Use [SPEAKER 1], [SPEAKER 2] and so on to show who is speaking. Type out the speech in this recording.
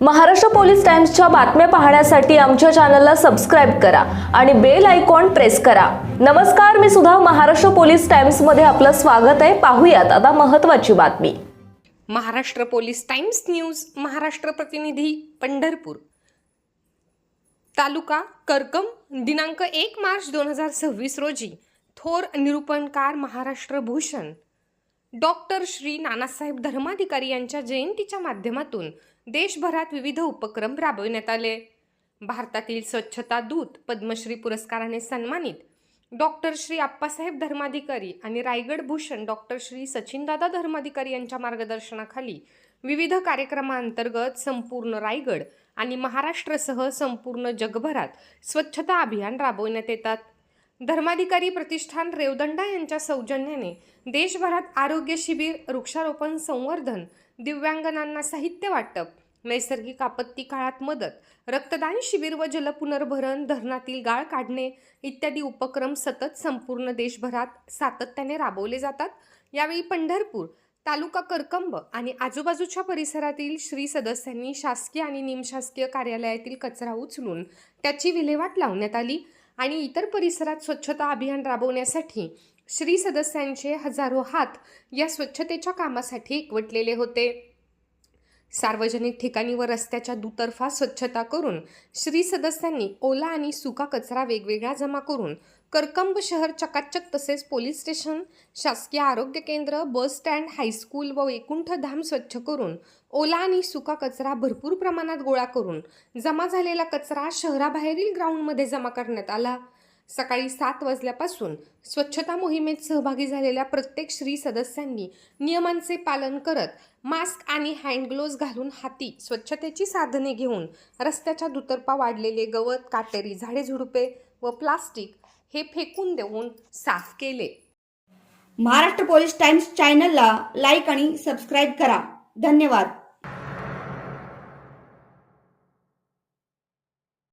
[SPEAKER 1] Maharashtra police टाइम्सच्या बातम्या पाहण्यासाठी आमच्या चॅनलला सबस्क्राइब करा आणि बेल आयकॉन प्रेस करा। नमस्कार, मी सुधा, महाराष्ट्र पोलीस टाइम्स मध्ये आपलं स्वागत आहे। पाहूयात आता महत्त्वाची बातमी।
[SPEAKER 2] Maharashtra police times news Maharashtra प्रतिनिधी पंढरपूर तालुका करकम दिनांक 1 मार्च 2026 रोजी थोर निरूपणकार महाराष्ट्र भूषण डॉक्टर श्री नानासाहेब धर्माधिकारी यांच्या जयंतीच्या माध्यमातून देशभरात विविध उपक्रम राबविण्यात आले। भारतातील स्वच्छता दूत पद्मश्री पुरस्काराने सन्मानित डॉक्टर श्री आप्पासाहेब धर्माधिकारी आणि रायगड भूषण डॉक्टर श्री सचिनदादा धर्माधिकारी यांच्या मार्गदर्शनाखाली विविध कार्यक्रमांतर्गत संपूर्ण रायगड आणि महाराष्ट्रासह संपूर्ण जगभरात स्वच्छता अभियान राबविण्यात येतात। धर्माधिकारी प्रतिष्ठान रेवदंडा यांच्या सौजन्याने देशभरात आरोग्य शिबिर, वृक्षारोपण, संवर्धन, दिव्यांगांना साहित्य वाटप, नैसर्गिक आपत्ती काळात मदत, रक्तदान शिबिर व जलपुनर्भरण, धरणातील गाळ काढणे इत्यादी उपक्रम सतत संपूर्ण देशभरात सातत्याने राबवले जातात। यावेळी पंढरपूर तालुका करकंब आणि आजूबाजूच्या परिसरातील श्री सदस्यांनी शासकीय आणि निमशासकीय कार्यालयातील कचरा उचलून त्याची विल्हेवाट लावण्यात आली आणि इतर परिसरात स्वच्छता अभियान राबवण्यासाठी श्री सदस्यांचे हजारो हात या स्वच्छतेच्या कामासाठी एकवटलेले होते। सार्वजनिक ठिकाणी व रस्त्याच्या दुतर्फा स्वच्छता करून श्री सदस्यांनी ओला आणि सुका कचरा वेगवेगळा जमा करून करकंब शहर चकाचक, तसेच पोलीस स्टेशन, शासकीय आरोग्य केंद्र, बस स्टँड, हायस्कूल व वैकुंठ धाम स्वच्छ करून ओला आणि सुका कचरा भरपूर प्रमाणात गोळा करून जमा झालेला कचरा शहराबाहेरील ग्राउंडमध्ये जमा करण्यात आला। सकाळी 7 वाजल्यापासून स्वच्छता मोहिमेत सहभागी झालेल्या प्रत्येक श्री सदस्यांनी नियमांचे पालन करत मास्क आणि हँड ग्लोव्ज घालून हाती स्वच्छतेची साधने घेऊन रस्त्याच्या दुतर्फा वाढलेले गवत, काटेरी झाडे झुडपे व प्लास्टिक हे फेकून देऊन साफ केले।
[SPEAKER 3] महाराष्ट्र पोलीस टाइम्स चॅनलला लाईक आणि सबस्क्राइब करा। धन्यवाद।